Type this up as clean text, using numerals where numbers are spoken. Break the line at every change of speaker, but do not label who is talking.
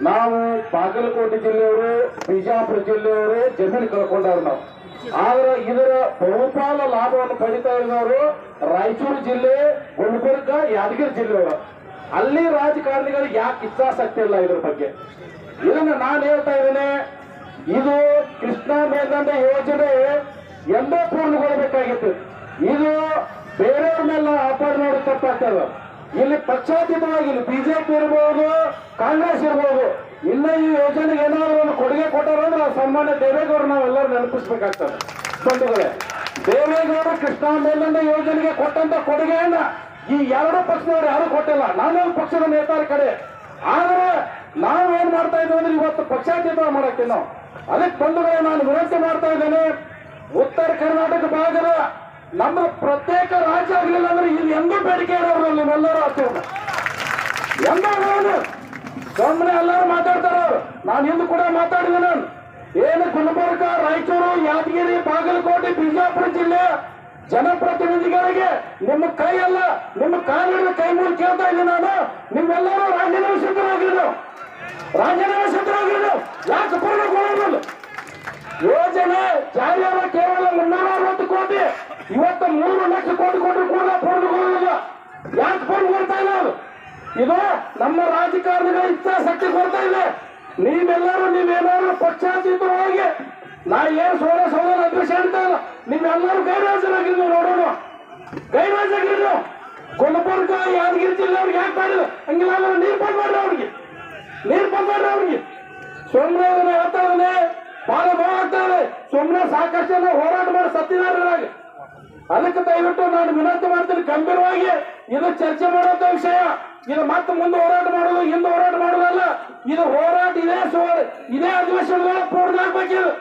ನಾವು ಬಾಗಲಕೋಟೆ ಜಿಲ್ಲೆಯವರು, ಬಿಜಾಪುರ ಜಿಲ್ಲೆಯವರು ಜಮೀನು ಕಳ್ಕೊಂಡವ್ರು ನಾವು. ಆದ್ರೆ ಇದರ ಬಹುಪಾಲ ಲಾಭವನ್ನು ಪಡಿತಾ ಇರೋರು ರಾಯಚೂರು ಜಿಲ್ಲೆ, ಗುಲ್ಬರ್ಗ, ಯಾದಗಿರಿ ಜಿಲ್ಲೆಯವರು. ಅಲ್ಲಿ ರಾಜಕಾರಣಿಗಳಿಗೆ ಯಾಕೆ ಇಚ್ಛಾಸಕ್ತಿ ಇಲ್ಲ ಇದ್ರ ಬಗ್ಗೆ? ಇದನ್ನ ನಾನು ಹೇಳ್ತಾ ಇದ್ದೇನೆ, ಇದು ಕೃಷ್ಣಾ ಮೇಲ್ದಂಡೆ ಯೋಜನೆ ಎಂದೋ ಪೂರ್ಣಗೊಳ್ಳಬೇಕಾಗಿತ್ತು. ಇದು ಬೇರೆಯವ್ರ ಮೇಲೆ ಆಪಾದ ನೋಡಿ ತಪ್ಪಾಗ್ತದ. ಇಲ್ಲಿ ಪಕ್ಷಾತೀತವಾಗಿ ಇಲ್ಲಿ ಬಿಜೆಪಿ ಇರ್ಬೋದು, ಕಾಂಗ್ರೆಸ್ ಇರ್ಬೋದು, ಇನ್ನ ಈ ಯೋಜನೆಗೆ ಏನಾದ್ರು ಒಂದು ಕೊಡುಗೆ ಕೊಟ್ಟಾರಂದ್ರೆ ಸನ್ಮಾನ್ಯ ದೇವೇಗೌಡರು ನಾವೆಲ್ಲರೂ ನೆನಪಿಸ್ಬೇಕಾಗ್ತದೆ. ಬಂಧುಗಳೇ, ದೇವೇಗೌಡರು ಕೃಷ್ಣಾ ಮೇಲ್ದಂಡೆ ಯೋಜನೆಗೆ ಕೊಟ್ಟಂತ ಕೊಡುಗೆಯನ್ನ ಈ ಎರಡು ಪಕ್ಷದವರು ಯಾರು ಕೊಟ್ಟಿಲ್ಲ. ನಾನೊಂದು ಪಕ್ಷದ ನೇತಾರ ಕಡೆ. ಆದ್ರೆ ನಾವೇನ್ ಮಾಡ್ತಾ ಇದ್ದೀವಿ ಅಂದ್ರೆ ಇವತ್ತು ಪಕ್ಷಾತೀತ ಮಾಡಕ್ಕೆ ನಾವು. ಅದಕ್ಕೆ ಬಂಧುಗಳೇ, ನಾನು ವಿನಂತಿ ಮಾಡ್ತಾ ಇದ್ದೇನೆ, ಉತ್ತರ ಕರ್ನಾಟಕ ಭಾಗದ ನಮ್ಮ ಪ್ರತ್ಯೇಕ ರಾಜ್ಯ ಆಗಲಿಲ್ಲ ಅಂದ್ರೆ ಇಲ್ಲಿ ಎಂದೂ ಬೇಡಿಕೆ ಇರೋರು ನೀವೆಲ್ಲರೂ ಆಗ್ತೇವೆ. ಎಂದೂ ಸುಮ್ಮನೆ ಎಲ್ಲರೂ ಮಾತಾಡ್ತಾರ. ನಾನು ಇಂದು ಕೂಡ ಮಾತಾಡಿದೆ. ನಾನು ಏನು ಗುಲ್ಬರ್ಗ, ರಾಯಚೂರು, ಯಾದಗಿರಿ, ಬಾಗಲಕೋಟೆ, ಬಿಜಾಪುರ ಜಿಲ್ಲೆ ಜನಪ್ರತಿನಿಧಿಗಳಿಗೆ ನಿಮ್ಮ ಕೈ ಅಲ್ಲ, ನಿಮ್ಮ ಕಾಲಿನ ಕೈ ಮೂರು ಕೇಳ್ತಾ ಇದ್ದೀನಿ ನಾನು. ನಿಮ್ಮೆಲ್ಲರೂ ರಾಜೀನಾಮೆ ಸಿದ್ಧರಾಗಿದ್ದು, ಯಾಕೆ ಪೂರ್ಣಗೊಳ್ಳೋದಿಲ್ಲ? ಯೋಜನೆ ಜಾರಿಯಾದ ಕೇವಲ 360 ಕೋಟಿ, ಇವತ್ತು 3 ಲಕ್ಷ ಕೋಟಿ ಕೊಟ್ಟರು ಕೂಡ ಪೂರ್ಣಗೊಳ್ಳಲಿಲ್ಲ. ಯಾಕೆ ಪೂರ್ಣಗೊಳ್ತಾ ಇಲ್ಲ? ಇದು ನಮ್ಮ ರಾಜಕಾರಣಿಗಳ ಇಚ್ಛಾಶಕ್ತಿ ಕೊಡ್ತಾ ಇದೆ. ನೀವೇನಾದ್ರು ಪಕ್ಷಾತೀತವಾಗಿ ನಾ ಏನ್ ಸೋಲ ಅಧ್ಯಕ್ಷ ಹೇಳ್ತಾ ಇಲ್ಲ, ನೀವೆಲ್ಲರೂ ಗೈರಾಜರಾಗಿದ್ದು ನೋಡೋಣ. ಗೈರಾಜಾಗಿದ್ದು ಗುಲ್ಬರ್ಗ, ಯಾದಗಿರಿ ಜಿಲ್ಲೆಯವ್ರಿಗೆ ಯಾಕೆ ಮಾಡಿದ್ರು? ಹಂಗಿಲ್ಲ ಅಂದ್ರೆ ನೀರು ಬಂದ್ ಮಾಡ್ರಿ ಅವ್ರಿಗೆ. ಸುಮ್ಮನೆ ಅದನ್ನ ಹೇಳ್ತಾ ಇದ್ದಾನೆ, ಬಹಳ ನೋವು ಆಗ್ತಾ ಇದೆ. ಸುಮ್ಮನೆ ಸಾಕಷ್ಟು ಜನ ಹೋರಾಟ ಮಾಡಿ ಸತ್ತಿದ್ದಾರೆ. ಅದಕ್ಕೆ ದಯವಿಟ್ಟು ನಾನು ವಿನಂತಿ ಮಾಡ್ತೀನಿ, ಗಂಭೀರವಾಗಿ ಇದು ಚರ್ಚೆ ಮಾಡುವಂತ ವಿಷಯ. ಇದು ಮತ್ತೆ ಮುಂದೆ ಹೋರಾಟ ಮಾಡೋದು, ಹಿಂದೆ ಹೋರಾಟ ಮಾಡೋದಲ್ಲ. ಇದು ಹೋರಾಟ ಇದೇ ಅಧಿವೇಶನಗಳ ಪೂರ್ಣ ಆಗ್ಬೇಕಿದೆ.